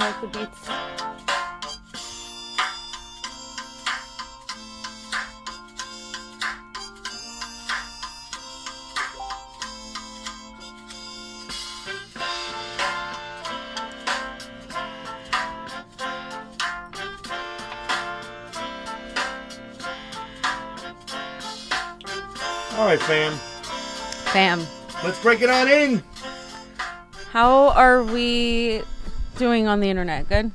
like the beats. All right, fam. Fam. Let's break it on in. How are we doing on the internet? Good?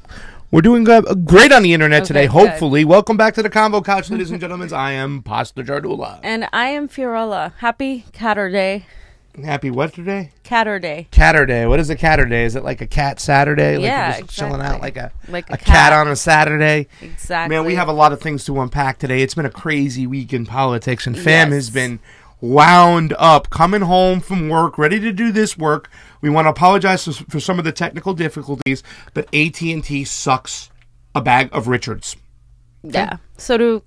We're doing great on the internet today, good. hopefully. Welcome back to the CONVO Couch, ladies and gentlemen. I am Pastor Jardula. And I am Fiorella. Happy Catter Day. Happy what today? Catter Day. Catter Day. What is a Catter Day? Is it like a cat Saturday? Like Yeah, you're just chilling out like a cat. cat on a Saturday? Exactly. Man, we have a lot of things to unpack today. It's been a crazy week in politics, and fam Yes. has been wound up, coming home from work, ready to do this work. We want to apologize for some of the technical difficulties, but AT&T sucks a bag of Richards. Yeah. So do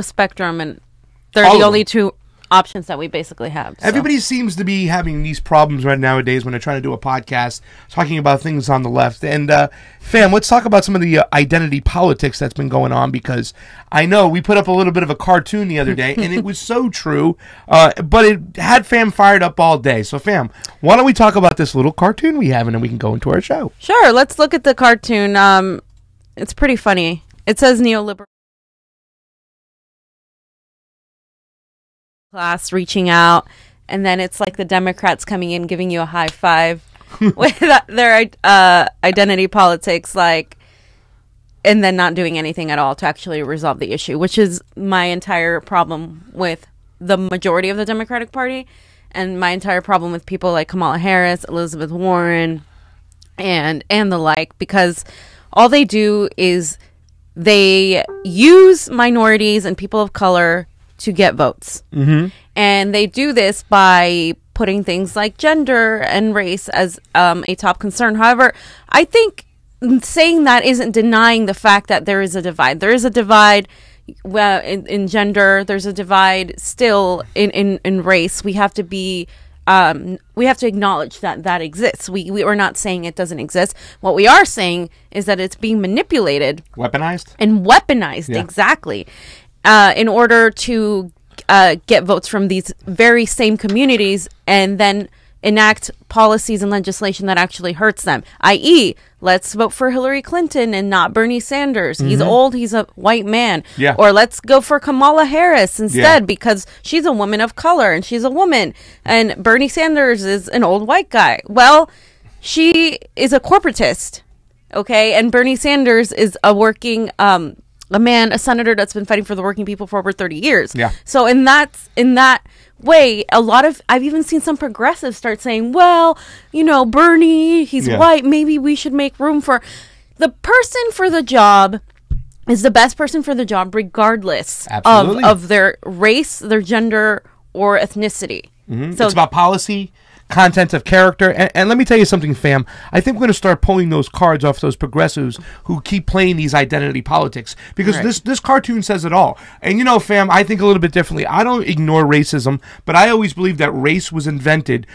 Spectrum, and they're All the of only them. two options that we basically have. So. Everybody seems to be having these problems right nowadays when they're trying to do a podcast talking about things on the left. And, fam, let's talk about some of the identity politics that's been going on, because I know we put up a little bit of a cartoon the other day, and it was so true, but it had fam fired up all day. So, fam, why don't we talk about this little cartoon we have, and then we can go into our show. Sure. Let's look at the cartoon. It's pretty funny. It says neoliberal class reaching out, and then it's like the Democrats coming in giving you a high five with their identity politics, like, and then not doing anything at all to actually resolve the issue, which is my entire problem with the majority of the Democratic Party, and my entire problem with people like Kamala Harris, Elizabeth Warren, and the like, because all they do is they use minorities and people of color to get votes. Mm-hmm. And they do this by putting things like gender and race as a top concern. However, I think saying that isn't denying the fact that there is a divide. There is a divide in gender. There's a divide still in race. We have to be we have to acknowledge that exists. We are not saying it doesn't exist. What we are saying is that it's being manipulated, Weaponized? And weaponized, Yeah. Exactly, in order to get votes from these very same communities, and then enact policies and legislation that actually hurts them, i.e., let's vote for Hillary Clinton and not Bernie Sanders. He's old, he's a white man. Yeah. Or let's go for Kamala Harris instead, Yeah. because she's a woman of color and she's a woman, and Bernie Sanders is an old white guy. Well, she is a corporatist, okay, and Bernie Sanders is a working a senator that's been fighting for the working people for over 30 years. Yeah. So in that way, I've even seen some progressives start saying, well, Bernie, he's white, maybe we should make room for the person for the job is the best person for the job, regardless of their race, their gender, or ethnicity. Mm-hmm. So it's about policy, content of character, and let me tell you something, fam. I think we're going to start pulling those cards off those progressives who keep playing these identity politics, because this cartoon says it all. And fam, I think a little bit differently. I don't ignore racism, but I always believe that race was invented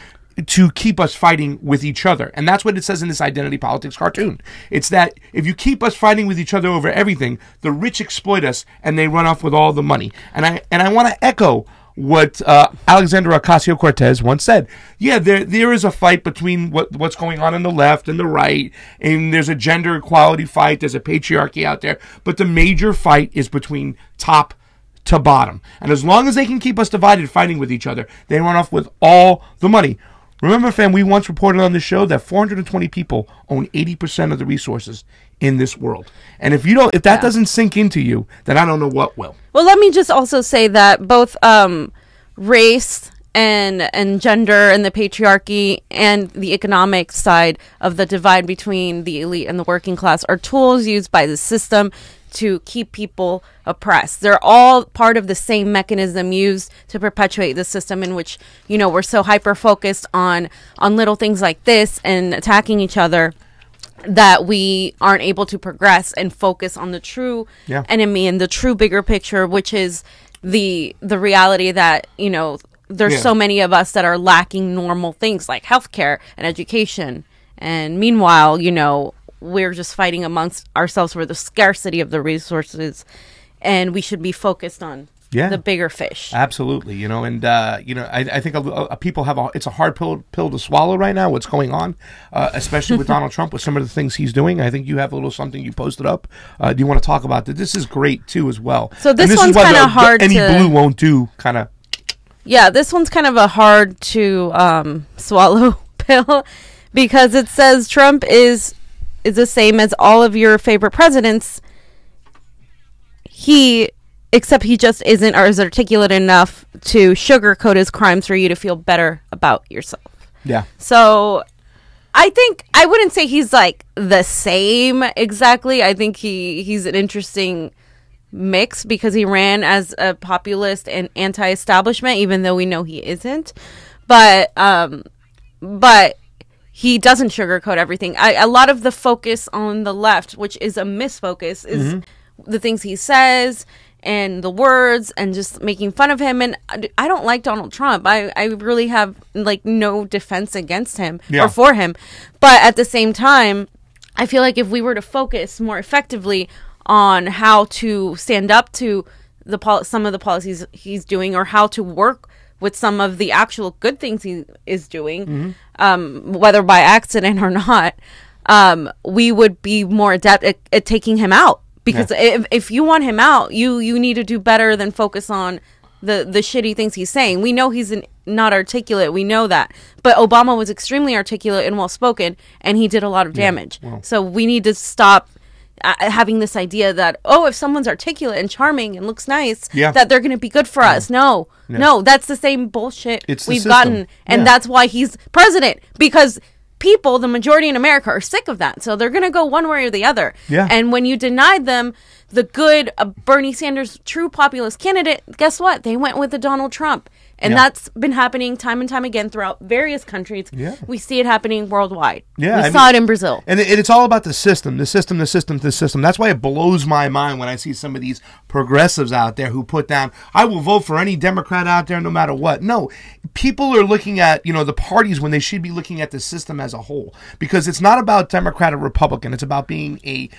to keep us fighting with each other. And that's what it says in this identity politics cartoon. It's that if you keep us fighting with each other over everything, the rich exploit us and they run off with all the money. And I want to echo what Alexandra Ocasio-Cortez once said. Yeah, there is a fight between what's going on the left and the right, and there's a gender equality fight, there's a patriarchy out there, but the major fight is between top to bottom. And as long as they can keep us divided fighting with each other, they run off with all the money. Remember, fam, we once reported on the show that 420 people own 80% of the resources in this world. And if that doesn't sink into you, then I don't know what will. Well, let me just also say that both race and gender and the patriarchy and the economic side of the divide between the elite and the working class are tools used by the system to keep people oppressed. They're all part of the same mechanism used to perpetuate the system in which, we're so hyper-focused on little things like this and attacking each other that we aren't able to progress and focus on the true enemy and the true bigger picture, which is the reality that, there's so many of us that are lacking normal things like healthcare and education. And meanwhile, we're just fighting amongst ourselves for the scarcity of the resources, and we should be focused on the bigger fish. Absolutely. I think people it's a hard pill to swallow right now, what's going on, especially with Donald Trump, with some of the things he's doing. I think you have a little something you posted up. Do you want to talk about that? This is great, too, as well. So this one's kind of hard any blue won't do, kind of. Yeah, this one's kind of a hard to swallow pill, because it says Trump is the same as all of your favorite presidents. Except he just isn't or is articulate enough to sugarcoat his crimes for you to feel better about yourself. Yeah. So I think I wouldn't say he's like the same exactly. I think he's an interesting mix, because he ran as a populist and anti-establishment, even though we know he isn't. But he doesn't sugarcoat everything. A lot of the focus on the left, which is a misfocus, is the things he says and the words and just making fun of him. And I don't like Donald Trump. I really have like no defense against him or for him. But at the same time, I feel like if we were to focus more effectively on how to stand up to some of the policies he's doing, or how to work with some of the actual good things he is doing, whether by accident or not, we would be more adept at taking him out. Because if you want him out, you need to do better than focus on the shitty things he's saying. We know he's not articulate. We know that. But Obama was extremely articulate and well-spoken, and he did a lot of damage. Well. So we need to stop having this idea that, if someone's articulate and charming and looks nice, that they're going to be good for us. No, that's the same bullshit we've gotten. And that's why he's president. Because people, the majority in America, are sick of that. So they're going to go one way or the other. Yeah. And when you denied them the good Bernie Sanders, true populist candidate, guess what? They went with the Donald Trump. And that's been happening time and time again throughout various countries. Yeah. We see it happening worldwide. Yeah, we saw it in Brazil. And it's all about the system. That's why it blows my mind when I see some of these progressives out there who put down, I will vote for any Democrat out there no matter what. No, people are looking at, the parties when they should be looking at the system as a whole. Because it's not about Democrat or Republican. It's about being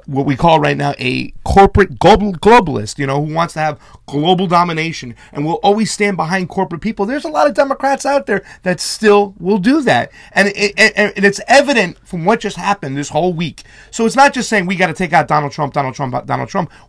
what we call right now a corporate globalist, who wants to have global domination and will always stand behind corporate people. There's a lot of Democrats out there that still will do that. And it's evident from what just happened this whole week. So it's not just saying we got to take out Donald Trump.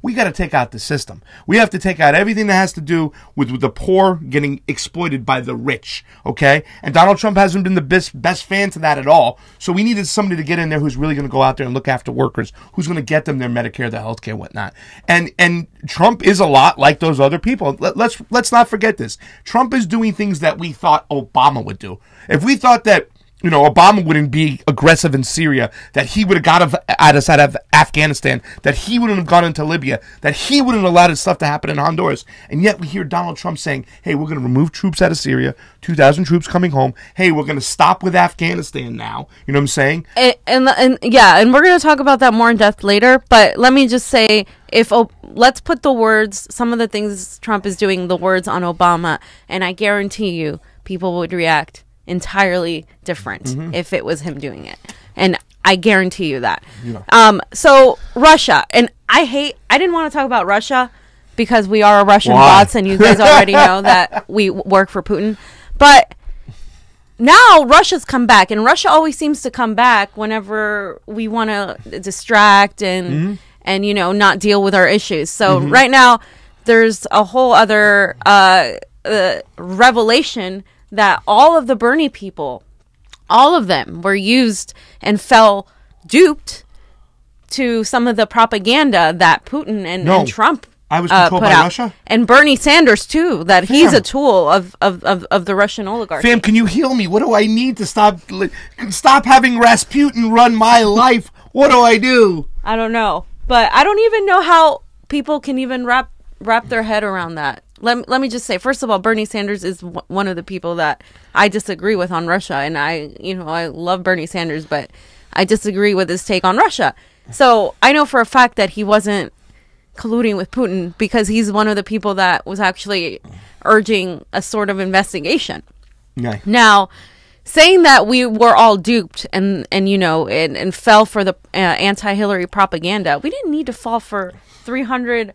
We got to take out the system. We have to take out everything that has to do with the poor getting exploited by the rich, okay? And Donald Trump hasn't been the best fan to that at all. So we needed somebody to get in there who's really going to go out there and look after workers, who's going to get them their Medicare, their healthcare, whatnot. And Trump is a lot like those other people. Let's not forget this. Trump is doing things that we thought Obama would do. If we thought that Obama wouldn't be aggressive in Syria, that he would have got us out of Afghanistan, that he wouldn't have gone into Libya, that he wouldn't have allowed his stuff to happen in Honduras. And yet we hear Donald Trump saying, hey, we're going to remove troops out of Syria, 2,000 troops coming home. Hey, we're going to stop with Afghanistan now. You know what I'm saying? And we're going to talk about that more in depth later. But let me just say, let's put the words, some of the things Trump is doing, the words on Obama, and I guarantee you people would react entirely different if it was him doing it, and I guarantee you that. So Russia, and I didn't want to talk about Russia because we are Russian bots, and you guys already know that we work for Putin. But now Russia's come back, and Russia always seems to come back whenever we want to distract and not deal with our issues. So right now there's a whole other revelation that all of the Bernie people, all of them were used and fell duped to some of the propaganda that Putin and Trump I was controlled by out. Russia? And Bernie Sanders, too, that he's a tool of the Russian oligarchy. Fam, can you heal me? What do I need to stop having Rasputin run my life? What do I do? I don't know. But I don't even know how people can even wrap their head around that. Let me just say, first of all, Bernie Sanders is one of the people that I disagree with on Russia. And I love Bernie Sanders, but I disagree with his take on Russia. So I know for a fact that he wasn't colluding with Putin because he's one of the people that was actually urging a sort of investigation. Yeah. Now, saying that we were all duped and fell for the anti-Hillary propaganda. We didn't need to fall for 300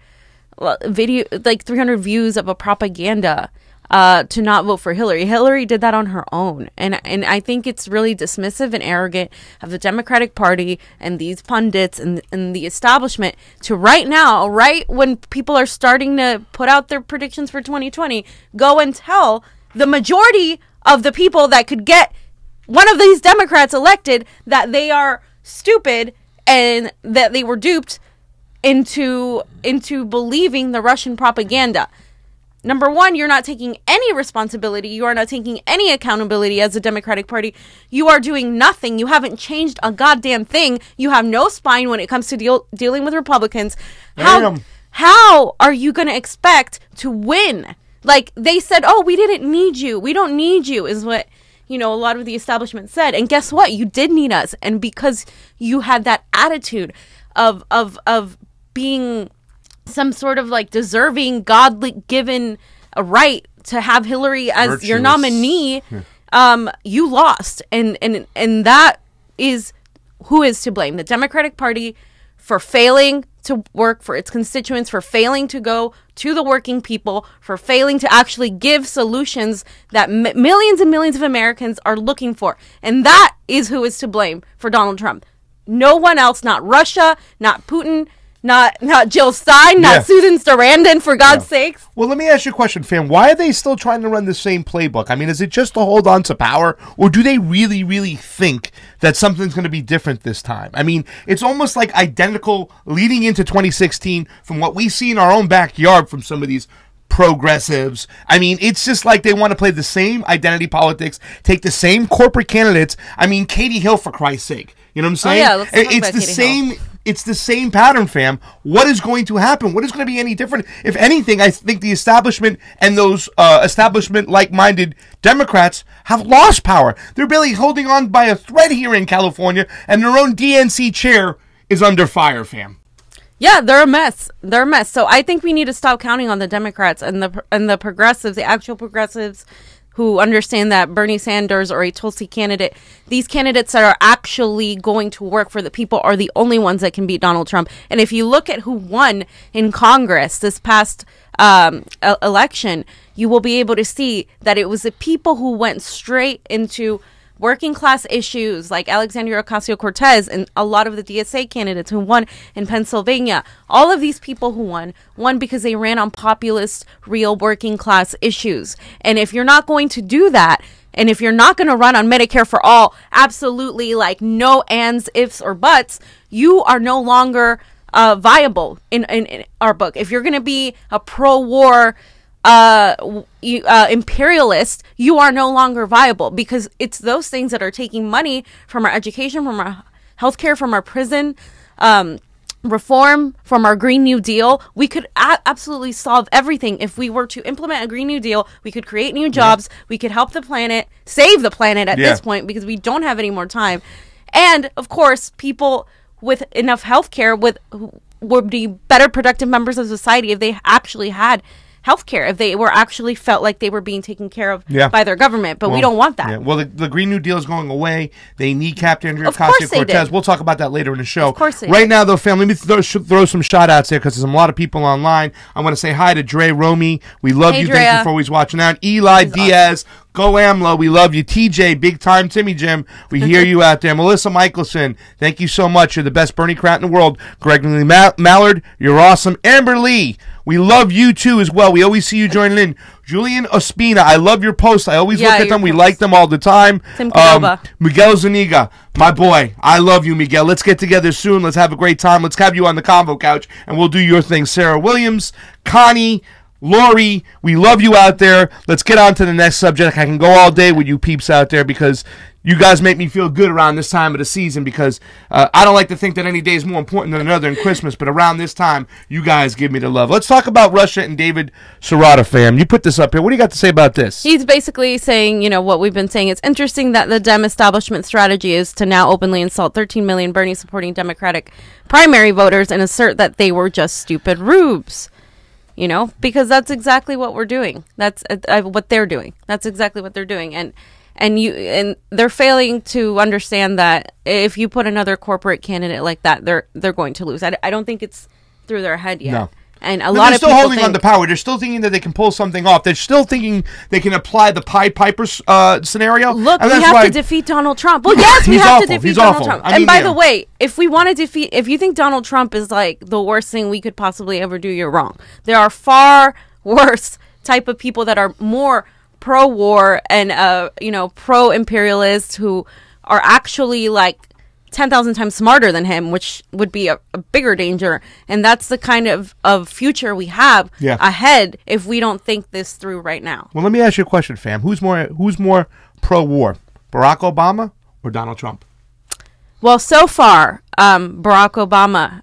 300 views of a propaganda to not vote for Hillary. Hillary did that on her own. And I think it's really dismissive and arrogant of the Democratic Party and these pundits and the establishment to right now, right when people are starting to put out their predictions for 2020, go and tell the majority of the people that could get one of these Democrats elected that they are stupid and that they were duped into believing the Russian propaganda. Number one, you're not taking any responsibility. You are not taking any accountability as a Democratic Party. You are doing nothing. You haven't changed a goddamn thing. You have no spine when it comes to dealing with Republicans. How are you going to expect to win? Like, they said, oh, we didn't need you. We don't need you, is what, a lot of the establishment said. And guess what? You did need us. And because you had that attitude of being some sort of like deserving, godly given a right to have Hillary as virtuous, your nominee, you lost. And that is who is to blame. The Democratic Party for failing to work for its constituents, for failing to go to the working people, for failing to actually give solutions that millions and millions of Americans are looking for. And that is who is to blame for Donald Trump. No one else, not Russia, not Putin, not Jill Stein, not Susan Sarandon, for God's sakes. Well, let me ask you a question, fam. Why are they still trying to run the same playbook? I mean, is it just to hold on to power, or do they really, really think that something's going to be different this time? I mean, it's almost like identical leading into 2016 from what we see in our own backyard from some of these progressives. I mean, it's just like they want to play the same identity politics, take the same corporate candidates. I mean, Katie Hill, for Christ's sake. You know what I'm saying? Oh, yeah, let's talk about Katie Hill. It's the same pattern, fam. What is going to happen? What is going to be any different? If anything, I think the establishment and those establishment-like-minded Democrats have lost power. They're barely holding on by a thread here in California, and their own DNC chair is under fire, fam. Yeah, they're a mess. They're a mess. So I think we need to stop counting on the Democrats and the progressives, the actual progressives, who understand that Bernie Sanders or a Tulsi candidate, these candidates that are actually going to work for the people are the only ones that can beat Donald Trump. And if you look at who won in Congress this past election, you will be able to see that it was the people who went straight into working class issues like Alexandria Ocasio-Cortez and a lot of the DSA candidates who won in Pennsylvania. All of these people who won because they ran on populist, real working class issues. And if you're not going to do that, and if you're not going to run on Medicare for all, absolutely like no ands, ifs, or buts, you are no longer viable in our book. If you're going to be a pro-war imperialist, you are no longer viable, because it's those things that are taking money from our education, from our healthcare, from our prison reform, from our Green New Deal. We could absolutely solve everything if we were to implement a Green New Deal. We could create new jobs. We could help the planet, save the planet at this point, because we don't have any more time. And of course, people with enough healthcare would be better productive members of society if they actually had healthcare, if they were actually felt like they were being taken care of by their government. But we don't want that. Yeah. Well, the Green New Deal is going away. They kneecapped Andrea Ocasio-Cortez. We'll talk about that later in the show. Of course they right did. now, though, fam, let me throw some shout outs there, because there's a lot of people online. I want to say hi to Dre Romy. We love you. Drea. Thank you for always watching out. Eli Diaz. Awesome. Go AMLO. We love you. TJ, big time Timmy Jim. We hear you out there. Melissa Michelson, thank you so much. You're the best Bernie Crat in the world. Gregory Mallard, you're awesome. Amber Lee, we love you too as well. We always see you joining in. Julian Ospina, I love your posts. I always look at them. We like them all the time. Miguel Zuniga, my boy, I love you, Miguel. Let's get together soon. Let's have a great time. Let's have you on the CONVO couch, and we'll do your thing. Sarah Williams, Connie, Lori, we love you out there. Let's get on to the next subject. I can go all day with you peeps out there, because you guys make me feel good around this time of the season, because I don't like to think that any day is more important than another in Christmas, but around this time, you guys give me the love. Let's talk about Russia and David Serrata, fam. You put this up here. What do you got to say about this? He's basically saying, what we've been saying. It's interesting that the Dem establishment strategy is to now openly insult 13 million Bernie-supporting Democratic primary voters and assert that they were just stupid rubes. Because that's exactly what we're doing. That's what they're doing. That's exactly what they're doing. And and they're failing to understand that if you put another corporate candidate like that, they're going to lose. I don't think it's through their head yet. No. And a lot of people people holding on to power. They're still thinking that they can pull something off. They're still thinking they can apply the Pied Piper scenario. Look, we have to defeat Donald Trump. Well, yes, we have to defeat Donald Trump. I mean, and by the way, if we want to defeat, if you think Donald Trump is like the worst thing we could possibly ever do, you're wrong. There are far worse type of people that are more pro-war and pro-imperialist who are actually like 10,000 times smarter than him, which would be a bigger danger. And that's the kind of future we have ahead if we don't think this through right now. Well, let me ask you a question, fam. Who's more pro-war, Barack Obama or Donald Trump? Well, so far, Barack Obama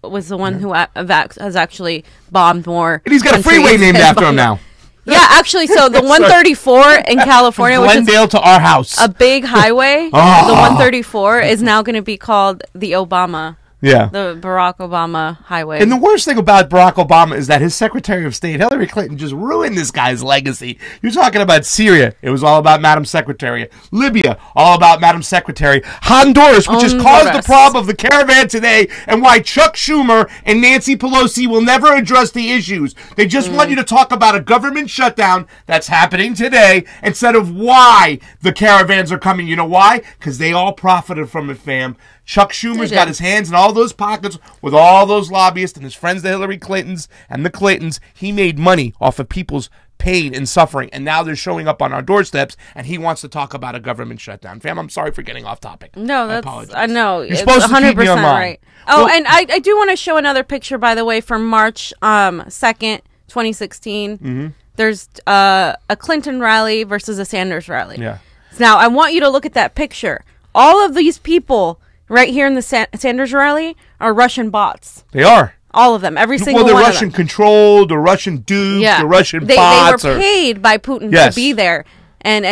was the one who has actually bombed more. And he's got a freeway named after him now. Yeah, actually, so the 134 in California, which is Glendale to our house, a big highway, the 134 is now going to be called the Barack Obama highway. And the worst thing about Barack Obama is that his Secretary of State, Hillary Clinton, just ruined this guy's legacy. You're talking about Syria. It was all about Madam Secretary. Libya, all about Madam Secretary. Honduras, which has caused the problem of the caravan today and why Chuck Schumer and Nancy Pelosi will never address the issues. They just want you to talk about a government shutdown that's happening today instead of why the caravans are coming. You know why? Because they all profited from it, fam. Chuck Schumer's got his hands in all those pockets with all those lobbyists and his friends, the Hillary Clintons and the Clintons. He made money off of people's pain and suffering, and now they're showing up on our doorsteps, and he wants to talk about a government shutdown. Fam, I'm sorry for getting off topic. No, I know. You're supposed to keep me on right. Oh, and I do want to show another picture, by the way, from March 2nd, 2016. Mm-hmm. There's a Clinton rally versus a Sanders rally. Yeah. Now, I want you to look at that picture. All of these people right here in the Sanders rally are Russian bots. They are. All of them. Every single one of them. Well, they're Russian controlled, or Russian duped, or Russian bots. They were paid by Putin to be there. And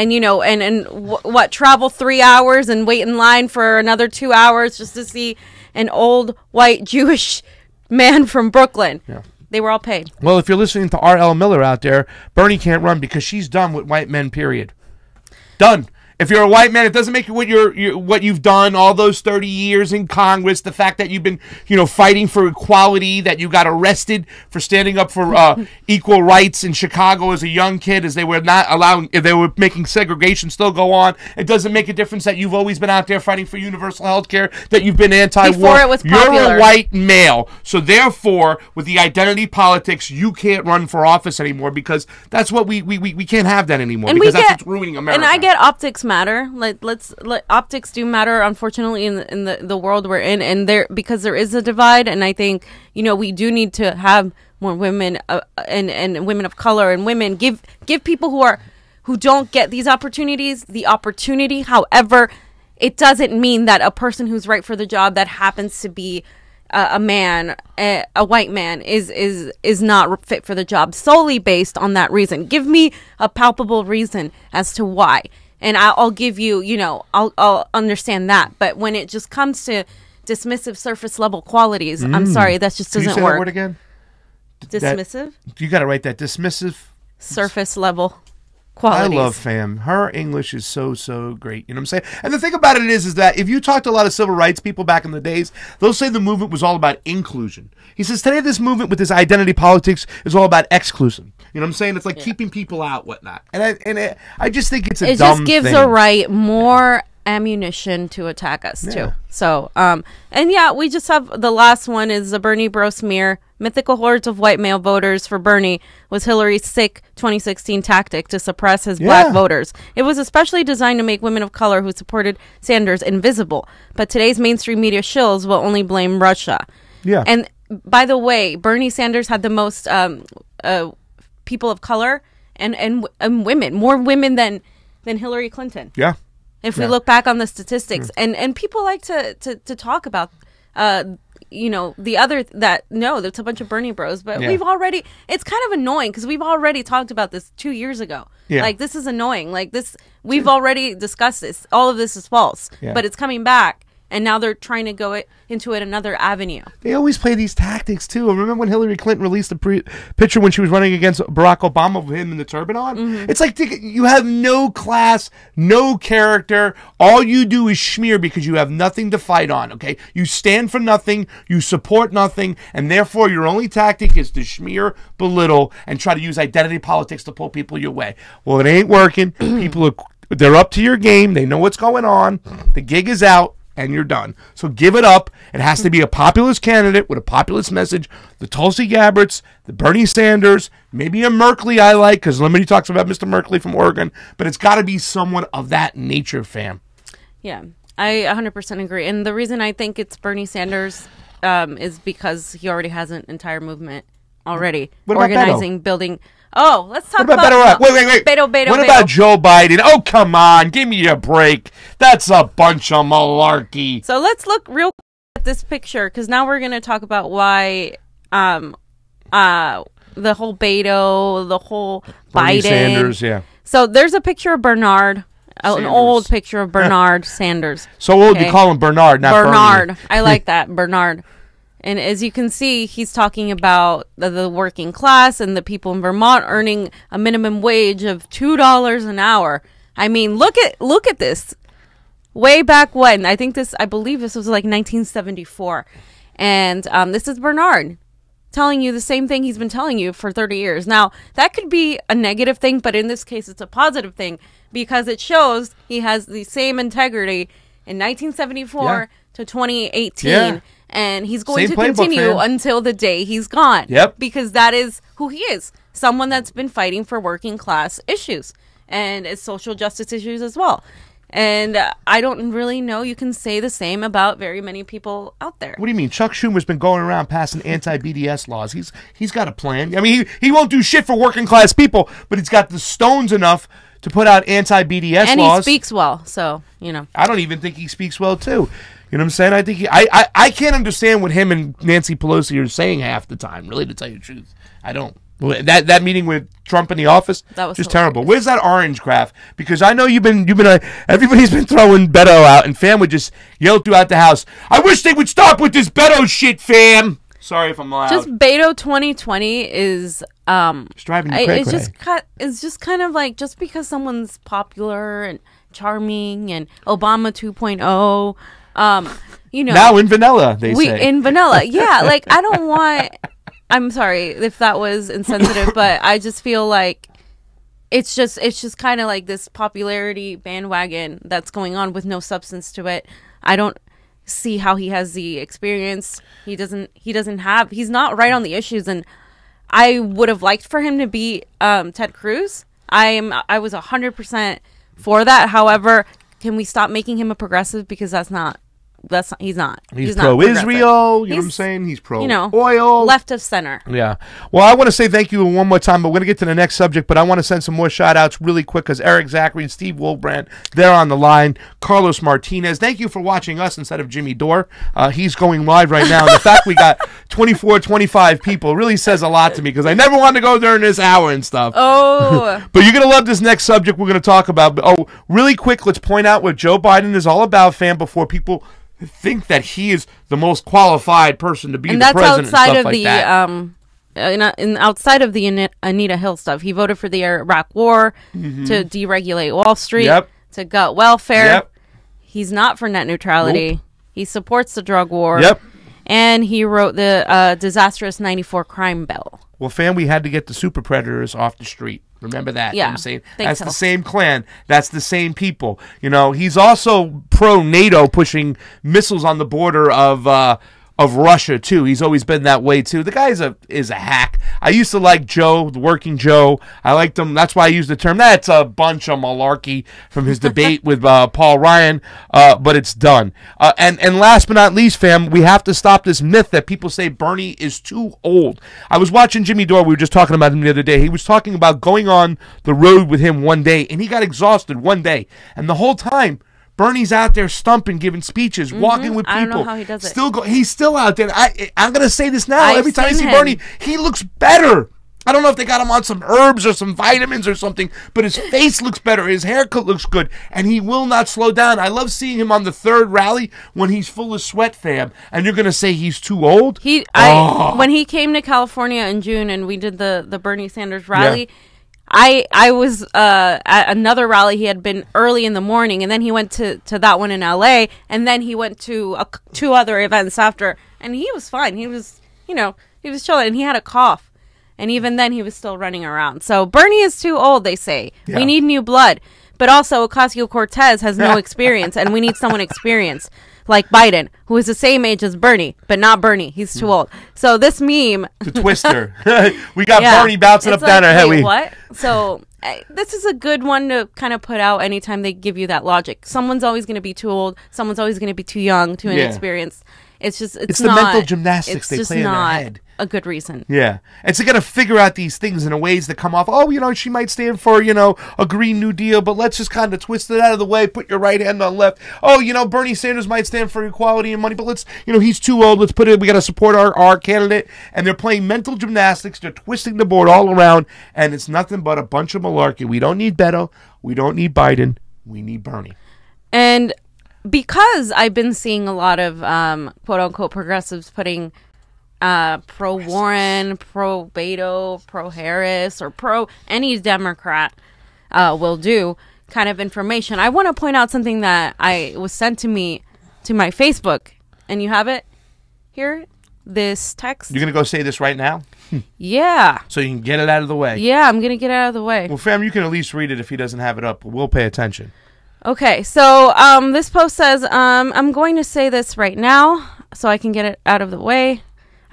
travel 3 hours and wait in line for another 2 hours just to see an old white Jewish man from Brooklyn. Yeah. They were all paid. Well, if you're listening to R.L. Miller out there, Bernie can't run because she's done with white men, period. Done. If you're a white man, it doesn't make it what you've done all those 30 years in Congress. The fact that you've been, fighting for equality, that you got arrested for standing up for equal rights in Chicago as a young kid, as they were not allowing, if they were making segregation still go on. It doesn't make a difference that you've always been out there fighting for universal health care, that you've been anti-war. Before it was popular. You're a white male. So therefore, with the identity politics, you can't run for office anymore because that's what we can't have that anymore, because that's what's ruining America. And I get optics matter. Optics do matter, unfortunately, in the world we're in, and because there is a divide. And I think we do need to have more women and women of color, and women give people who don't get these opportunities the opportunity. However, it doesn't mean that a person who's right for the job that happens to be a man, a white man, is not fit for the job solely based on that reason. Give me a palpable reason as to why. And I'll give you, I'll understand that. But when it just comes to dismissive surface level qualities, I'm sorry, that just doesn't work. Can you say that word again? Dismissive? You got to write that. Dismissive. Surface level qualities. I love fam. Her English is so great. You know what I'm saying? And the thing about it is that if you talk to a lot of civil rights people back in the days, they'll say the movement was all about inclusion. He says today this movement with this identity politics is all about exclusion. You know what I'm saying? It's like keeping people out, whatnot. And I just think it's a dumb thing. It just gives a right more ammunition to attack us, too. So, we just have the last one is the Bernie bro smear. Mythical hordes of white male voters for Bernie was Hillary's sick 2016 tactic to suppress his black voters. It was especially designed to make women of color who supported Sanders invisible. But today's mainstream media shills will only blame Russia. Yeah. And by the way, Bernie Sanders had the most people of color and women, more women than Hillary Clinton. Yeah. If we look back on the statistics, and people like to talk about, the other there's a bunch of Bernie bros, but we've already, it's kind of annoying because we've already talked about this 2 years ago. Yeah. Like, this is annoying. Like, we've already discussed this. All of this is false, but it's coming back. And now they're trying to go into it another avenue. They always play these tactics, too. Remember when Hillary Clinton released the picture when she was running against Barack Obama with him in the turban on? It's like you have no class, no character. All you do is smear because you have nothing to fight on, okay? You stand for nothing, you support nothing, and therefore your only tactic is to smear, belittle, and try to use identity politics to pull people your way. Well, it ain't working. They're up to your game. They know what's going on. The gig is out. And you're done. So give it up. It has to be a populist candidate with a populist message. The Tulsi Gabbards, the Bernie Sanders, maybe a Merkley I like, because nobody talks about Mr. Merkley from Oregon, but it's got to be someone of that nature, fam. Yeah, I 100% agree. And the reason I think it's Bernie Sanders is because he already has an entire movement already. What about organizing, building... Oh, let's talk about Beto. Wait. What about Joe Biden? Oh, come on. Give me a break. That's a bunch of malarkey. So let's look real quick at this picture, because now we're going to talk about why the whole Beto, the whole Bernie Biden. Sanders, yeah. So there's a picture of Bernard, an old picture of Bernard Sanders. So old you call him Bernard, not Bernard. Bernie. I like that, Bernard. And as you can see, he's talking about the working class and the people in Vermont earning a minimum wage of $2 an hour. I mean, look at this. Way back when, I believe this was like 1974. And this is Bernard telling you the same thing he's been telling you for 30 years. Now, that could be a negative thing, but in this case, it's a positive thing because it shows he has the same integrity in 1974 to 2018. Yeah. And he's going to continue until the day he's gone. Yep. Because that is who he is. Someone that's been fighting for working class issues and social justice issues as well. And I don't really know you can say the same about very many people out there. What do you mean? Chuck Schumer's been going around passing anti-BDS laws. He's got a plan. I mean, he won't do shit for working class people, but he's got the stones enough to put out anti-BDS laws. And he speaks well, so, you know. I don't even think he speaks well, too. You know what I'm saying? I think I can't understand what him and Nancy Pelosi are saying half the time, really, to tell you the truth. I don't. That meeting with Trump in the office, that was just terrible. Where's that orange graph? Because I know you've been everybody's been throwing Beto out, and fam would just yell throughout the house, I wish they would stop with this Beto shit, fam. Sorry if I'm loud. Just Beto 2020 is it's driving you crazy. It's just kind of like, just because someone's popular and charming and Obama 2.0, you know, now in vanilla, they say. In vanilla, yeah. Like, I don't want. I'm sorry if that was insensitive, but I just feel like it's just kind of like this popularity bandwagon that's going on with no substance to it. I don't see how he has the experience. He's not right on the issues, and I would have liked for him to be Ted Cruz. I was 100% for that. However, can we stop making him a progressive, because he's not. He's pro-Israel, you know what I'm saying? He's pro-oil. Left of center. Yeah. Well, I want to say thank you one more time, but we're going to get to the next subject, but I want to send some more shout-outs really quick, because Eric Zachary and Steve Wolbrand, they're on the line. Carlos Martinez, thank you for watching us instead of Jimmy Dore. He's going live right now. And the fact we got 25 people really says a lot to me, because I never wanted to go during this hour and stuff. Oh. But you're going to love this next subject we're going to talk about. Oh, really quick, let's point out what Joe Biden is all about, fam, before people think that he is the most qualified person to be the president and stuff like that. And outside of the Anita Hill stuff, he voted for the Iraq War, to deregulate Wall Street, to gut welfare. He's not for net neutrality. Nope. He supports the drug war. And he wrote the disastrous 94 crime bill. Well, fam, we had to get the super predators off the street. Remember that? Yeah, you know what I'm saying? That's the same clan. That's the same people. You know, he's also pro-NATO, pushing missiles on the border of Russia, too. He's always been that way, too. The guy is a hack. I used to like Joe, the working Joe. I liked him. That's why I used the term. That's a bunch of malarkey from his debate with Paul Ryan, but it's done. And last but not least, fam, we have to stop this myth that people say Bernie is too old. I was watching Jimmy Dore. We were just talking about him the other day. He was talking about going on the road with him one day, and he got exhausted one day. And the whole time, Bernie's out there stumping, giving speeches, walking with people. I don't know how he does it. He's still out there. I'm going to say this now. Every time I see Bernie, he looks better. I don't know if they got him on some herbs or some vitamins or something, but his face looks better. His haircut looks good, and he will not slow down. I love seeing him on the third rally when he's full of sweat, fam. And you're going to say he's too old? When he came to California in June and we did the Bernie Sanders rally, I was at another rally. He had been early in the morning, and then he went to that one in LA, and then he went to 2 other events after, and he was fine. He was, he was chilling, and he had a cough. And even then, he was still running around. So Bernie is too old, they say. Yeah. We need new blood. But also, Ocasio-Cortez has no experience, and we need someone experienced, like Biden, who is the same age as Bernie, but not Bernie. He's too old. So this meme... The twister. We got Bernie bouncing up down our head. Wait, what? So this is a good one to kind of put out anytime they give you that logic. Someone's always going to be too old. Someone's always going to be too young, too inexperienced. It's just... It's the mental gymnastics they play in their head. A good reason. Yeah. And so you got to figure out these things in a ways that come off, she might stand for, a Green New Deal, but let's just kind of twist it out of the way, put your right hand on left. Bernie Sanders might stand for equality and money, but let's, he's too old. Let's we got to support our candidate. And they're playing mental gymnastics. They're twisting the board all around, and it's nothing but a bunch of malarkey. We don't need Beto. We don't need Biden. We need Bernie. And because I've been seeing a lot of quote-unquote progressives putting pro-Warren, pro-Beto, pro-Harris, or pro any Democrat will do kind of information. I want to point out something that was sent to me to my Facebook. And you have it here? This text. You're going to go say this right now? Yeah. So you can get it out of the way. Yeah, I'm going to get it out of the way. Well, fam, you can at least read it if he doesn't have it up. But we'll pay attention. Okay, so this post says, I'm going to say this right now so I can get it out of the way.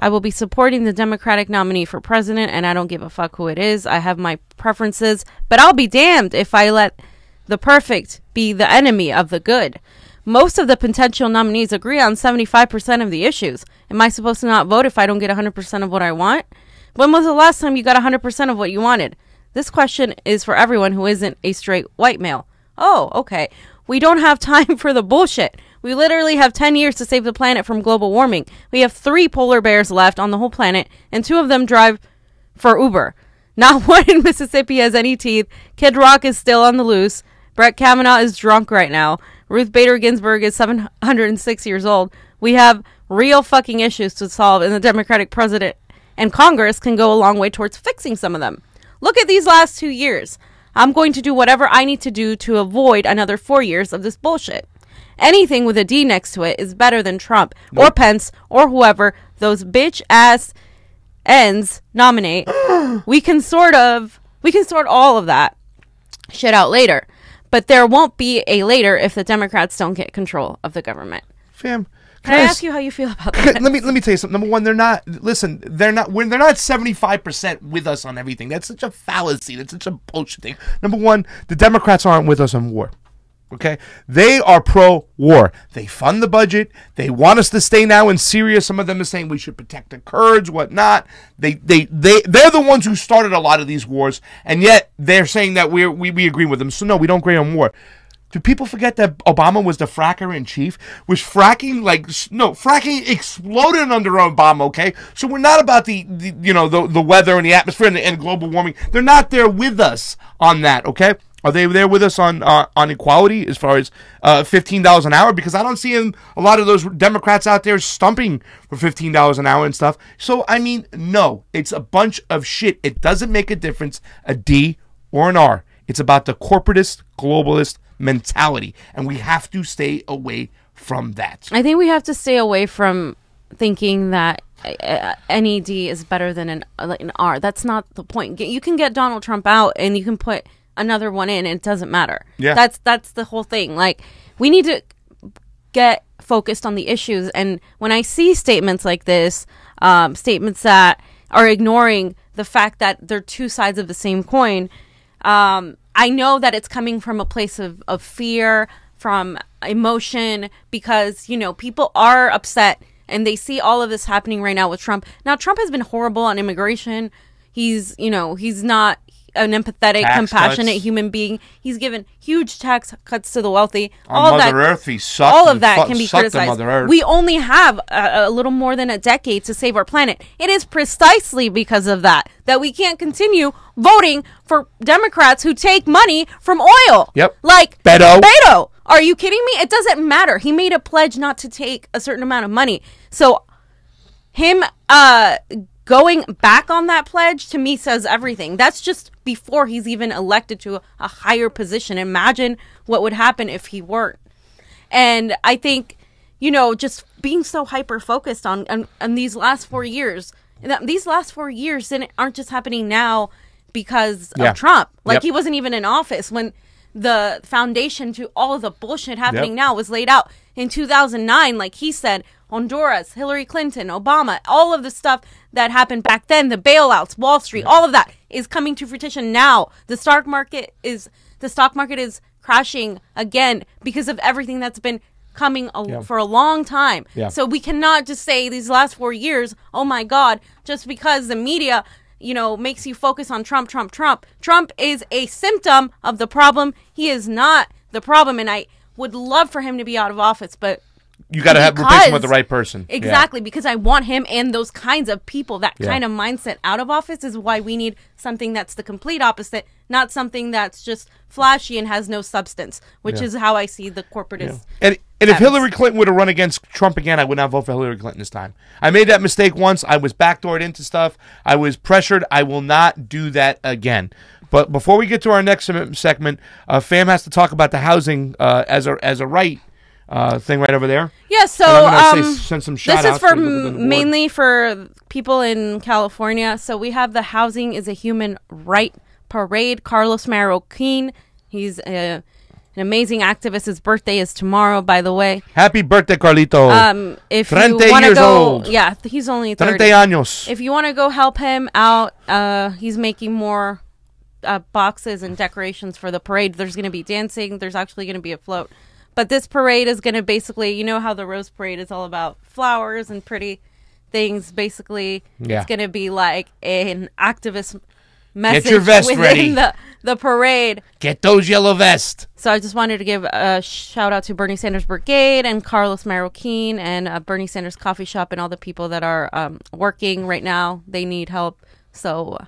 I will be supporting the Democratic nominee for president, and I don't give a fuck who it is. I have my preferences, but I'll be damned if I let the perfect be the enemy of the good. Most of the potential nominees agree on 75% of the issues. Am I supposed to not vote if I don't get 100% of what I want? When was the last time you got 100% of what you wanted? This question is for everyone who isn't a straight white male. Oh, okay. We don't have time for the bullshit. We literally have 10 years to save the planet from global warming. We have 3 polar bears left on the whole planet, and 2 of them drive for Uber. Not one in Mississippi has any teeth. Kid Rock is still on the loose. Brett Kavanaugh is drunk right now. Ruth Bader Ginsburg is 706 years old. We have real fucking issues to solve, and the Democratic president and Congress can go a long way towards fixing some of them. Look at these last 2 years. I'm going to do whatever I need to do to avoid another 4 years of this bullshit. Anything with a D next to it is better than Trump or Pence or whoever those bitch ass ends nominate. We can sort all of that shit out later. But there won't be a later if the Democrats don't get control of the government. Fam, can I ask you how you feel about that? Let me tell you something. Number one, they're not 75% with us on everything. That's such a fallacy. That's such a bullshit thing. Number one, the Democrats aren't with us on war. Okay, they are pro-war. They fund the budget. They want us to stay now in Syria. Some of them are saying we should protect the Kurds, whatnot. They're the ones who started a lot of these wars, and yet they're saying that we agree with them. So no, we don't agree on war. Do people forget that Obama was the fracker in chief? Was fracking fracking exploded under Obama? Okay, so we're not about the weather and the atmosphere and global warming. They're not there with us on that. Okay. Are they there with us on equality as far as $15 an hour? Because I don't see a lot of those Democrats out there stumping for $15 an hour and stuff. So, I mean, no, it's a bunch of shit. It doesn't make a difference, a D or an R. It's about the corporatist, globalist mentality. And we have to stay away from that. I think we have to stay away from thinking that any D is better than an R. That's not the point. You can get Donald Trump out and you can put another one in, and it doesn't matter. Yeah, that's the whole thing. Like, we need to get focused on the issues. And when I see statements like this, statements that are ignoring the fact that they're 2 sides of the same coin, I know that it's coming from a place of fear, from emotion, because people are upset and they see all of this happening right now with Trump. Now, Trump has been horrible on immigration. He's not an empathetic, Tax compassionate cuts. human being. He's given huge tax cuts to the wealthy. On Mother Earth, he sucked. All of that can be sucked criticized. Mother Earth. We only have a little more than a decade to save our planet. It is precisely because of that we can't continue voting for Democrats who take money from oil. Yep. Like Beto. Are you kidding me? It doesn't matter. He made a pledge not to take a certain amount of money. So him going back on that pledge, to me, says everything. That's just before he's even elected to a higher position. Imagine what would happen if he weren't. And I think, just being so hyper-focused on these last 4 years, these last 4 years aren't just happening now because of Trump. Like, he wasn't even in office when the foundation to all of the bullshit happening now was laid out. In 2009, like he said, Honduras, Hillary Clinton, Obama, all of the stuff that happened back then, the bailouts, Wall Street, all of that is coming to fruition now. The stock market is crashing again because of everything that's been coming for a long time. So we cannot just say these last 4 years, oh my God, just because the media makes you focus on Trump. Trump is a symptom of the problem. He is not the problem. And I would love for him to be out of office, but you got to replace him with the right person. Exactly, because I want him and those kinds of people, that kind of mindset out of office is why we need something that's the complete opposite, not something that's just flashy and has no substance, which is how I see the corporatist. And if Hillary Clinton would have run against Trump again, I would not vote for Hillary Clinton this time. I made that mistake once. I was backdoored into stuff. I was pressured. I will not do that again. But before we get to our next segment, Fam has to talk about the housing as a right thing right over there. Yeah, so send some shout this is for mainly for people in California. So we have the Housing is a Human Right Parade. Carlos Marroquin, he's an amazing activist. His birthday is tomorrow, by the way. Happy birthday, Carlito. If you want to go, old. yeah, he's only 30. 30 años. If you want to go help him out, he's making more boxes and decorations for the parade. There's going to be dancing. There's actually going to be a float. But this parade is going to basically, how the Rose Parade is all about flowers and pretty things. Basically, it's going to be like an activist message. Get your vest ready. The parade. Get those yellow vests. So I just wanted to give a shout out to Bernie Sanders Brigade and Carlos Marroquin and Bernie Sanders Coffee Shop and all the people that are working right now. They need help. So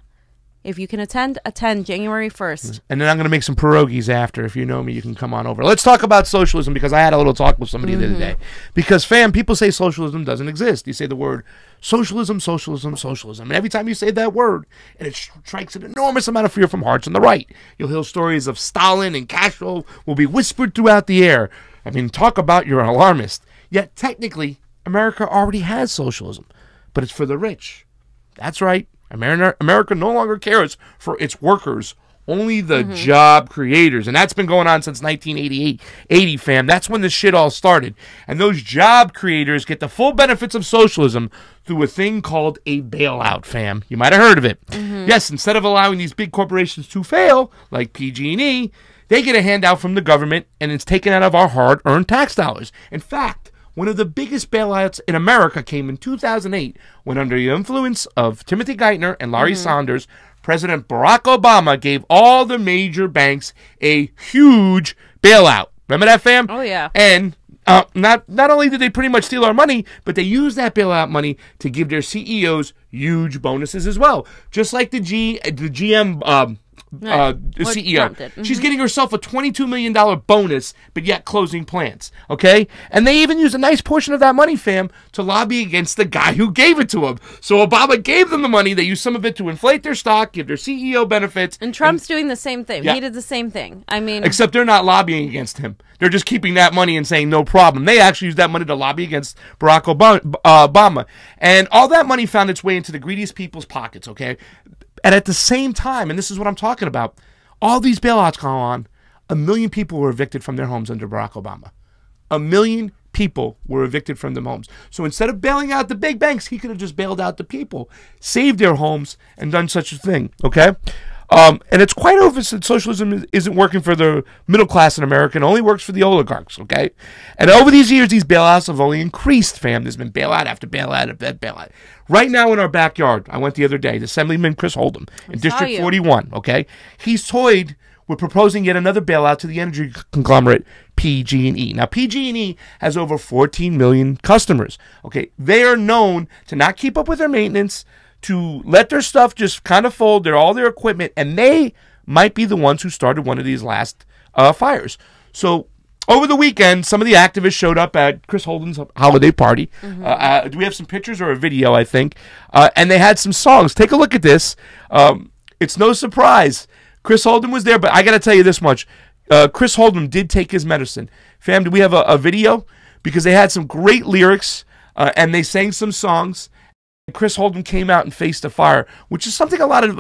if you can attend January 1st. And then I'm going to make some pierogies after. If you know me, you can come on over. Let's talk about socialism, because I had a little talk with somebody the other day. Because, fam, people say socialism doesn't exist. You say the word socialism. And every time you say that word, and it strikes an enormous amount of fear from hearts on the right. You'll hear stories of Stalin and Castro will be whispered throughout the air. I mean, talk about you're an alarmist. Yet, technically, America already has socialism. But it's for the rich. That's right. America no longer cares for its workers, only the job creators. And that's been going on since 1980, fam. That's when this shit all started. And those job creators get the full benefits of socialism through a thing called a bailout, fam. You might have heard of it. Yes, instead of allowing these big corporations to fail, like PG&E, they get a handout from the government, and it's taken out of our hard-earned tax dollars. In fact, one of the biggest bailouts in America came in 2008 when, under the influence of Timothy Geithner and Larry Sanders, President Barack Obama gave all the major banks a huge bailout. Remember that, fam? Oh, yeah. And not only did they pretty much steal our money, but they used that bailout money to give their CEOs huge bonuses as well. Just like the GM CEO. She's getting herself a $22 million bonus, but yet closing plants. Okay? And they even used a nice portion of that money, fam, to lobby against the guy who gave it to them. So Obama gave them the money. They used some of it to inflate their stock, give their CEO benefits. And Trump's doing the same thing. Yeah. He did the same thing. I mean, except they're not lobbying against him. They're just keeping that money and saying no problem. They actually used that money to lobby against Barack Obama. And all that money found its way into the greediest people's pockets, okay? And at the same time, and this is what I'm talking about, all these bailouts go on, 1 million people were evicted from their homes under Barack Obama. 1 million people were evicted from their homes. So instead of bailing out the big banks, he could have just bailed out the people, saved their homes, and done such a thing, okay? And it's quite obvious that socialism isn't working for the middle class in America. It only works for the oligarchs, okay? And over these years, these bailouts have only increased, fam. There's been bailout after bailout after bailout. Right now in our backyard, I went the other day, the Assemblyman Chris Hold'em in District 41, okay? He's toyed with proposing yet another bailout to the energy conglomerate PG&E. Now, PG&E has over 14 million customers, okay? They are known to not keep up with their maintenance, to let their stuff just kind of fold, all their equipment, and they might be the ones who started one of these last fires. So over the weekend, some of the activists showed up at Chris Hold'em's holiday party. Do we have some pictures or a video, I think? And they had some songs. Take a look at this. It's no surprise. Chris Hold'em was there, but I got to tell you this much. Chris Hold'em did take his medicine. Fam, do we have a video? Because they had some great lyrics, and they sang some songs. Chris Hold'em came out and faced the fire, which is something a lot of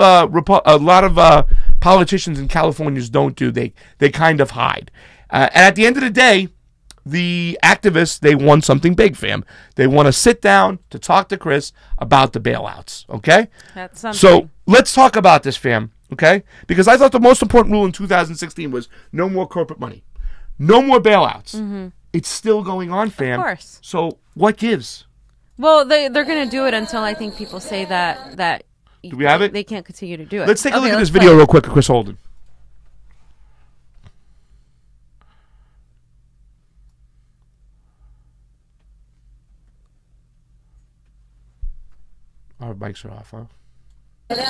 politicians in California don't do. They kind of hide. And at the end of the day, the activists, they won something big, fam. They want to sit down to talk to Chris about the bailouts, okay? That's something. So let's talk about this, fam, okay? Because I thought the most important rule in 2016 was no more corporate money. No more bailouts. It's still going on, fam. Of course. So what gives? Well, they're going to do it until I think people say that do we have it? They can't continue to do it. Let's take a look at this video real quick of Chris Hold'em. Our mics are off, huh? Santa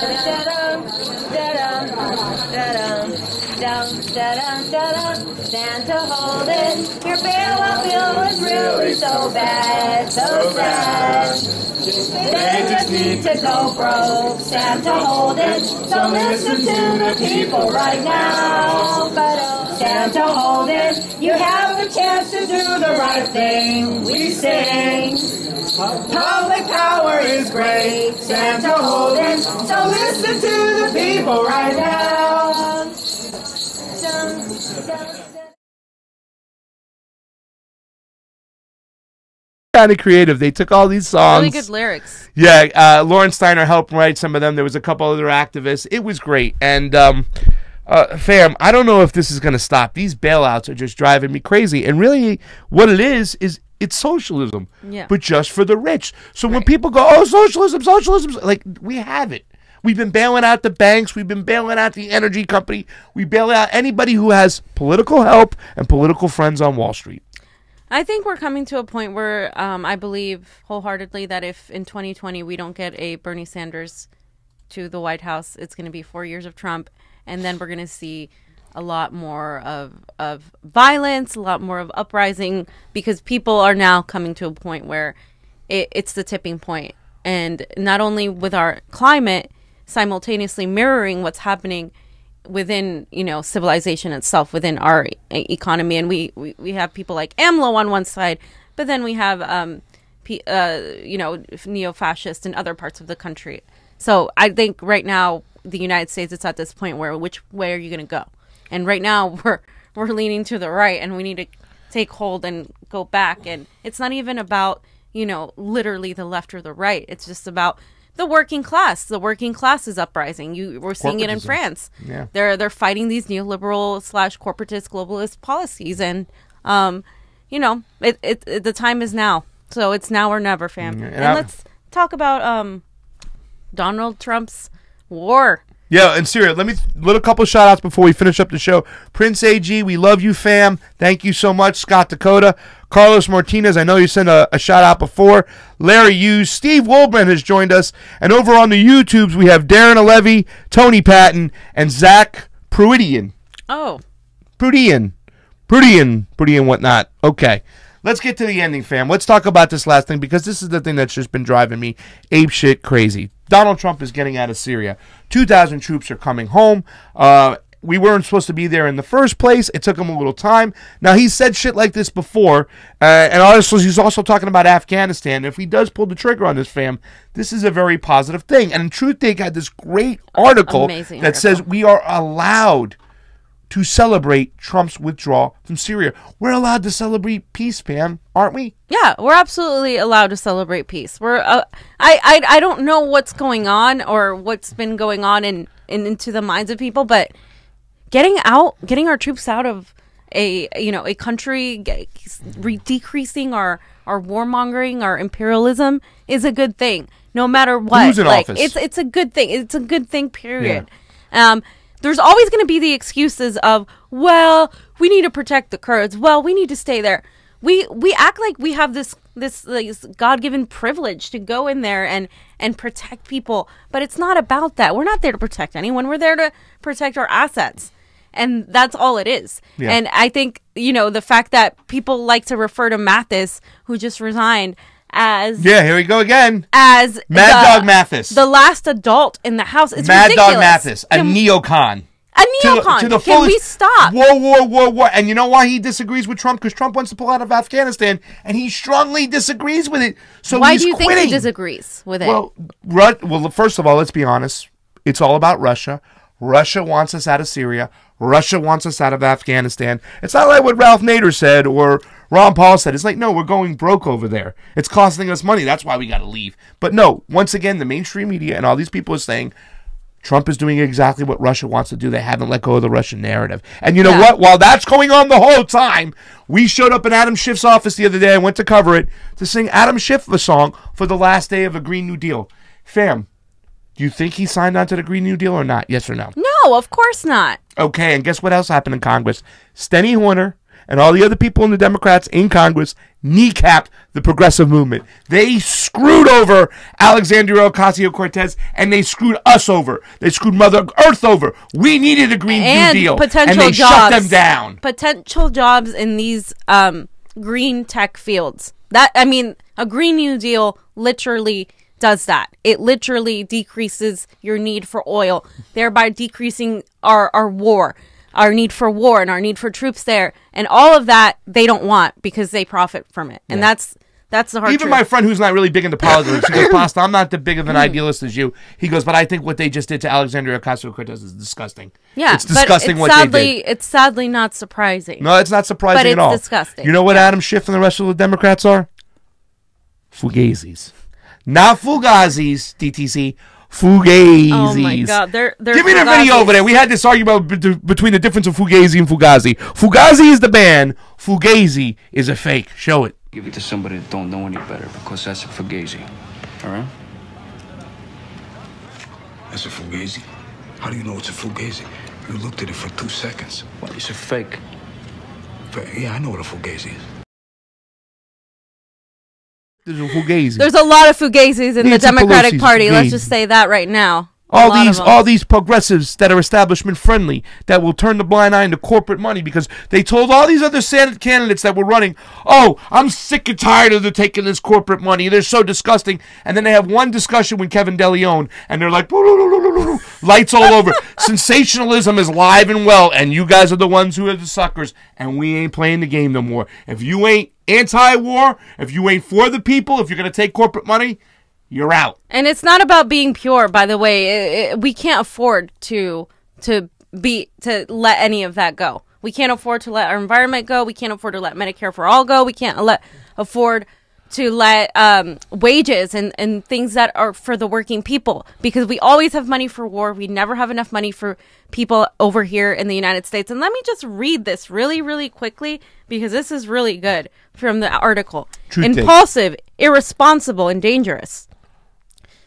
hold it. Your bailout bill is really so bad, so sad. They just need to go broke. Santa hold it. So listen to the people right now. Santa hold it. You have the chance to do the right thing. We sing. Public power is great. Santa hold it. So listen to the people right now. Kind of creative. They took all these songs. Really good lyrics. Yeah, Lauren Steiner helped write some of them. There was a couple other activists. It was great. And fam, I don't know if this is going to stop. These bailouts are just driving me crazy. And really, what it is it's socialism, but just for the rich. So when people go, oh, socialism, like, we have it. We've been bailing out the banks. We've been bailing out the energy company. We bail out anybody who has political help and political friends on Wall Street. I think we're coming to a point where I believe wholeheartedly that if in 2020 we don't get a Bernie Sanders to the White House, it's going to be 4 years of Trump. And then we're going to see a lot more of violence, a lot more of uprising, because people are now coming to a point where it's the tipping point. And not only with our climate, simultaneously mirroring what's happening within, civilization itself, within our economy. And we have people like AMLO on one side, but then we have, neo-fascist in other parts of the country. So I think right now, the United States, it's at this point where which way are you going to go? And right now we're leaning to the right, and we need to take hold and go back. And it's not even about, literally the left or the right. It's just about the working class. The working class is uprising. We're seeing it in France. Yeah. They're fighting these neoliberal / corporatist globalist policies, and the time is now. So it's now or never, fam. And let's talk about Donald Trump's war. Yeah, and Syria, let a couple shout outs before we finish up the show. Prince AG, we love you, fam. Thank you so much. Scott Dakota, Carlos Martinez, I know you sent a shout out before. Larry Hughes, Steve Wolbrand has joined us. And over on the YouTubes, we have Darren Alevy, Tony Patton, and Zach Pruidian. Oh. Pruidian, whatnot. Okay. Let's get to the ending, fam. Let's talk about this last thing, because this is the thing that's just been driving me apeshit crazy. Donald Trump is getting out of Syria. 2,000 troops are coming home. We weren't supposed to be there in the first place. It took him a little time. Now, he's said shit like this before, and honestly, he's also talking about Afghanistan. If he does pull the trigger on this, fam, this is a very positive thing. And TruthDig had this great article that says we are allowed to celebrate Trump's withdrawal from Syria. We're allowed to celebrate peace, Pam, aren't we? Yeah, we're absolutely allowed to celebrate peace. We're I don't know what's going on or what's been going on in into the minds of people, but getting our troops out of a country, decreasing our warmongering, our imperialism is a good thing. No matter what, who's in office? It's a good thing. It's a good thing. Period. Yeah. There's always going to be the excuses of, well, we need to protect the Kurds. Well, we need to stay there. We act like we have this God-given privilege to go in there and protect people, but it's not about that. We're not there to protect anyone. We're there to protect our assets. And that's all it is. Yeah. And I think, the fact that people like to refer to Mathis, who just resigned, as... Yeah, here we go again. As Mad Dog Mathis. The last adult in the house. It's Mad ridiculous. Dog Mathis, a neocon. A neocon. Can we stop? War. And you know why he disagrees with Trump? Because Trump wants to pull out of Afghanistan, and he strongly disagrees with it. So why he's do you quitting. think he disagrees with it? Well, first of all, let's be honest. It's all about Russia. Russia wants us out of Syria. Russia wants us out of Afghanistan. It's not like what Ralph Nader said or Ron Paul said. It's like, no, we're going broke over there. It's costing us money. That's why we got to leave. But no, once again, the mainstream media and all these people are saying Trump is doing exactly what Russia wants to do. They haven't let go of the Russian narrative. And you know what? While that's going on the whole time, we showed up in Adam Schiff's office the other day. I went to cover it to sing Adam Schiff a song for the last day of a Green New Deal. Fam, do you think he signed on to the Green New Deal or not? Yes or no? No, of course not. Okay, and guess what else happened in Congress? Steny Horner and all the other people in the Democrats in Congress kneecapped the progressive movement. They screwed over Alexandria Ocasio-Cortez, and they screwed us over. They screwed Mother Earth over. We needed a Green New Deal, and they shut them down. Potential jobs in these green tech fields. A Green New Deal literally does that. It literally decreases your need for oil, thereby decreasing our need for war and our need for troops there, and all of that they don't want because they profit from it. And that's the hard Even truth. my friend who's not really big into politics, he goes, Pasta, I'm not the big of an idealist as you. He goes, but I think what they just did to Alexandria Ocasio-Cortez is disgusting. Yeah, it's disgusting what they did. It's sadly not surprising. No, it's not surprising at all. But it's disgusting. You know what Adam Schiff and the rest of the Democrats are? Fugazis. Not Fugazis, DTC. Fugazis. Oh my God, they're Give me the video over there. We had this argument between the difference of Fugazi and Fugazi. Fugazi is the band. Fugazi is a fake. Show it. Give it to somebody that don't know any better, because that's a Fugazi. All right? That's a Fugazi? How do you know it's a Fugazi? You looked at it for 2 seconds. Well, it's a fake. Yeah, I know what a Fugazi is. There's a Fugazi. There's a lot of Fugazis in the Democratic Party. Fugazi. Let's just say that right now. All these progressives that are establishment friendly, that will turn the blind eye into corporate money, because they told all these other Senate candidates that were running, oh, I'm sick and tired of them taking this corporate money. They're so disgusting. And then they have one discussion with Kevin DeLeon, and they're like, lights all over. Sensationalism is live and well, and you guys are the ones who are the suckers, and we ain't playing the game no more. If you ain't anti-war, if you ain't for the people, if you're going to take corporate money, you're out. And it's not about being pure, by the way. We can't afford to let any of that go. We can't afford to let our environment go. We can't afford to let Medicare for all go. We can't afford to let wages and things that are for the working people, because we always have money for war. We never have enough money for people over here in the United States. And let me just read this really, really quickly, because this is really good from the article. Impulsive, irresponsible, and dangerous.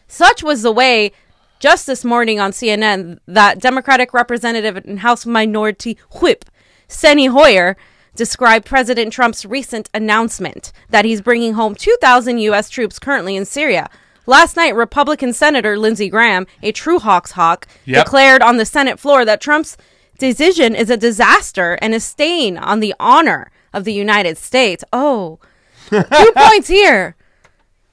Such was the way, just this morning on CNN, that Democratic Representative and House Minority Whip Steny Hoyer described President Trump's recent announcement that he's bringing home 2,000 U.S. troops currently in Syria. Last night, Republican Senator Lindsey Graham, a true Hawks hawk, declared on the Senate floor that Trump's decision is a disaster and a stain on the honor of the United States. Oh, 2 points here.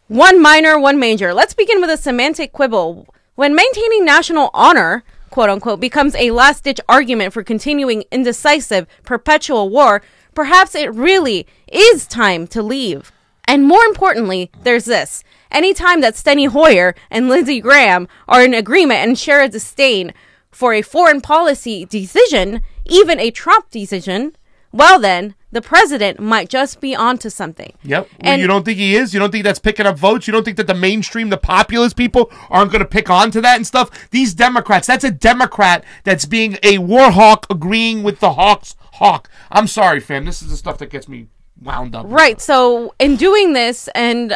One minor, one major. Let's begin with a semantic quibble. When maintaining national honor, quote unquote, becomes a last-ditch argument for continuing indecisive, perpetual war, perhaps it really is time to leave. And more importantly, there's this. Any time that Steny Hoyer and Lindsey Graham are in agreement and share a disdain for a foreign policy decision, even a Trump decision, well then, the president might just be onto something. Yep. And you don't think he is? You don't think that's picking up votes? You don't think that the mainstream, the populist people aren't going to pick on to that and stuff? These Democrats, that's a Democrat that's being a war hawk agreeing with the hawk's hawk. I'm sorry, fam. This is the stuff that gets me wound up. Right. So in doing this, and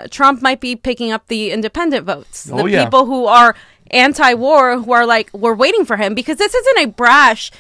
Trump might be picking up the independent votes. The people who are anti-war, who are like, we're waiting for him, because this isn't a brash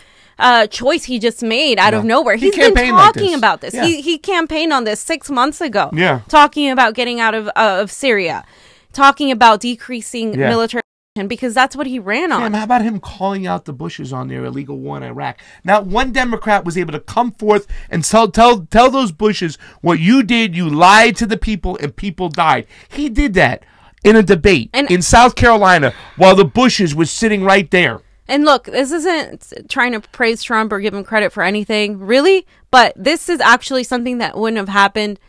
choice he just made out of nowhere. He's been talking about this. He campaigned on this 6 months ago. Yeah. Talking about getting out of Syria, talking about decreasing military, because that's what he ran on. How about him calling out the Bushes on their illegal war in Iraq? Now, one Democrat was able to come forth and tell those Bushes, what you did, you lied to the people and people died. He did that in a debate in South Carolina while the Bushes was sitting right there. And look, this isn't trying to praise Trump or give him credit for anything, really, but this is actually something that wouldn't have happened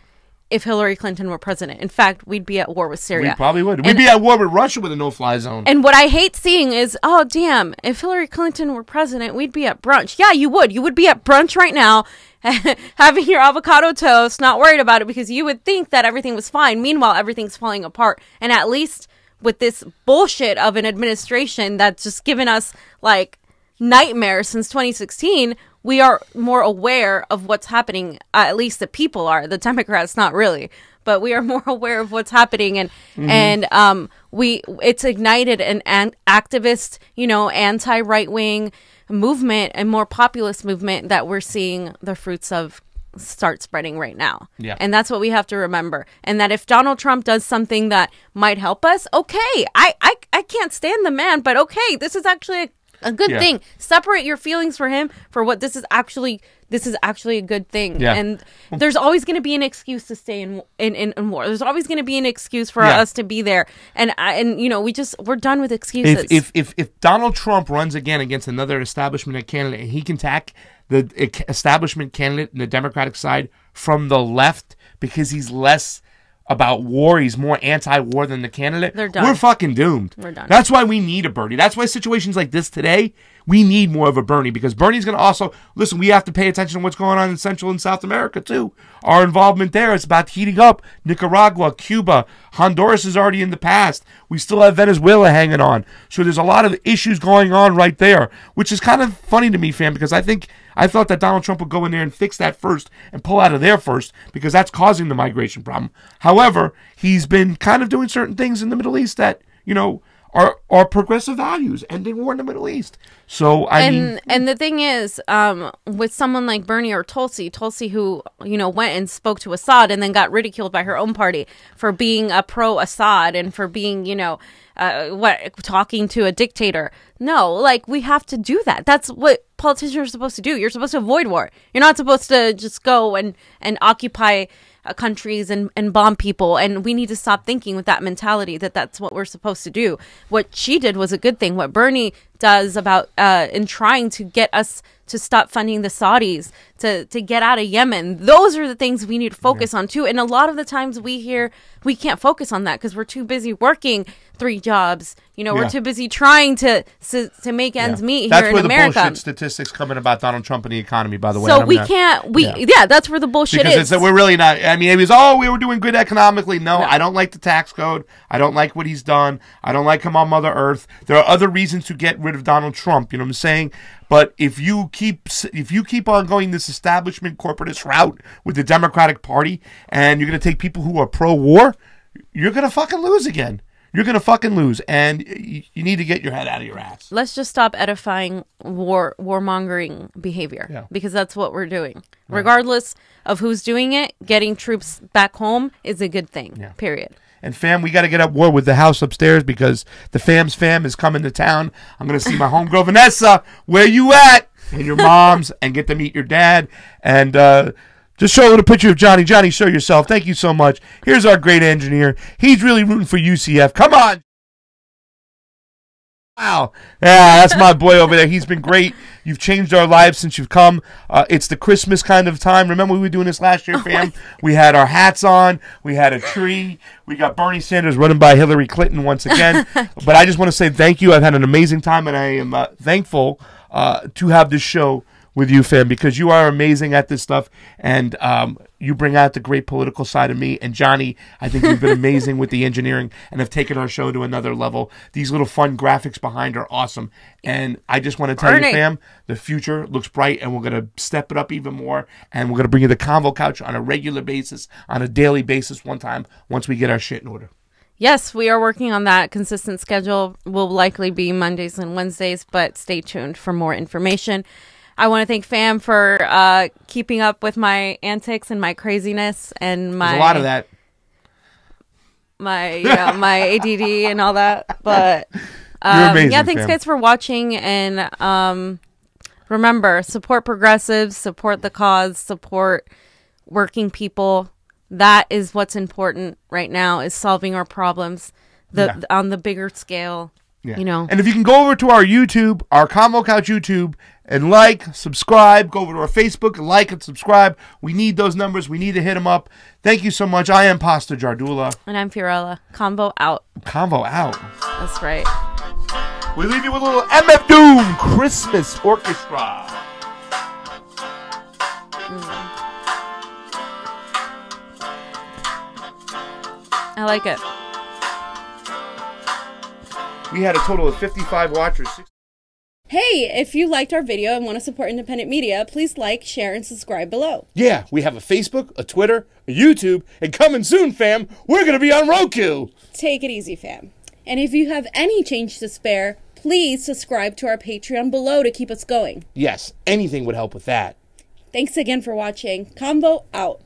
if Hillary Clinton were president. In fact, we'd be at war with Syria. We probably would. We'd be at war with Russia with a no-fly zone. And what I hate seeing is, oh, damn, if Hillary Clinton were president, we'd be at brunch. Yeah, you would. You would be at brunch right now, having your avocado toast, not worried about it, because you would think that everything was fine. Meanwhile, everything's falling apart. And at least with this bullshit of an administration that's just given us, like, nightmares since 2016, we are more aware of what's happening. At least the people are. The Democrats, not really, but we are more aware of what's happening, and it's ignited an activist, anti-right wing movement and more populist movement that we're seeing the fruits of start spreading right now. Yeah. And that's what we have to remember. And that if Donald Trump does something that might help us, okay, I can't stand the man, but okay, this is actually a good thing. Separate your feelings for him for what this is actually a good thing. Yeah. And there's always going to be an excuse to stay in war. There's always going to be an excuse for us to be there. And we're done with excuses. If Donald Trump runs again against another establishment candidate and he can attack the establishment candidate in the Democratic side from the left because he's less about war, he's more anti-war than the candidate, they're done. We're fucking doomed. We're done. That's why we need a Bernie. That's why situations like this today, we need more of a Bernie, because Bernie's going to also, listen, we have to pay attention to what's going on in Central and South America too. Our involvement there is about heating up. Nicaragua, Cuba, Honduras is already in the past. We still have Venezuela hanging on. So there's a lot of issues going on right there, which is kind of funny to me, fam, because I thought that Donald Trump would go in there and fix that first and pull out of there first, because that's causing the migration problem. However, he's been kind of doing certain things in the Middle East that, are progressive values, ending war in the Middle East. So, and the thing is, with someone like Bernie or Tulsi who, went and spoke to Assad and then got ridiculed by her own party for being a pro-Assad and for being, talking to a dictator. No, like, we have to do that. That's what politicians are supposed to do. You're supposed to avoid war. You're not supposed to just go and occupy countries and bomb people, and we need to stop thinking with that mentality that that's what we're supposed to do. What she did was a good thing. What Bernie does about in trying to get us to stop funding the Saudis, to get out of Yemen, those are the things we need to focus on too. And a lot of the times we hear we can't focus on that because we're too busy working 3 jobs. We're too busy trying to make ends meet here in America. That's where the bullshit statistics come in about Donald Trump and the economy, by the way. So that's where the bullshit is. Because we're really not, it was, we were doing good economically. No, I don't like the tax code. I don't like what he's done. I don't like him on Mother Earth. There are other reasons to get rid of Donald Trump, you know what I'm saying? But if you keep on going this establishment corporatist route with the Democratic Party, and you're going to take people who are pro-war, you're going to fucking lose again. You're going to fucking lose, and you need to get your head out of your ass. Let's just stop edifying warmongering behavior, because that's what we're doing. Right. Regardless of who's doing it, getting troops back home is a good thing, period. And fam, we got to get at war with the house upstairs because the fam's fam is coming to town. I'm going to see my homegirl Vanessa, where you at? And your moms, and get to meet your dad. And just show a little picture of Johnny. Johnny, show yourself. Thank you so much. Here's our great engineer. He's really rooting for UCF. Come on. Wow. Yeah, that's my boy over there. He's been great. You've changed our lives since you've come. It's the Christmas kind of time. Remember we were doing this last year, fam? We had our hats on. We had a tree. We got Bernie Sanders running by Hillary Clinton once again. But I just want to say thank you. I've had an amazing time, and I am thankful to have this show with you, fam, because you are amazing at this stuff, and you bring out the great political side of me. And Johnny, I think you've been amazing with the engineering and have taken our show to another level. These little fun graphics behind are awesome. And I just want to tell you, fam, the future looks bright, and we're going to step it up even more. And we're going to bring you the Convo Couch on a regular basis, on a daily basis once we get our shit in order. Yes, we are working on that. Consistent schedule will likely be Mondays and Wednesdays, but stay tuned for more information. I want to thank Fam for keeping up with my antics and my craziness and my... There's a lot of that. My ADD and all that. But You're amazing, yeah, thanks Fam. guys for watching. And remember, support progressives, support the cause, support working people. That is what's important right now, is solving our problems on the bigger scale. Yeah. You know. And if you can go over to our YouTube, our Convo Couch YouTube, and subscribe, go over to our Facebook and like and subscribe. We need those numbers. We need to hit them up. Thank you so much. I am Pastor Jardula. And I'm Fiorella. Convo out. Convo out. That's right. We leave you with a little MF Doom Christmas Orchestra. I like it. We had a total of 55 watchers. Hey, if you liked our video and want to support independent media, please like, share, and subscribe below. Yeah, we have a Facebook, a Twitter, a YouTube, and coming soon, fam, we're going to be on Roku. Take it easy, fam. And if you have any change to spare, please subscribe to our Patreon below to keep us going. Yes, anything would help with that. Thanks again for watching. Convo out.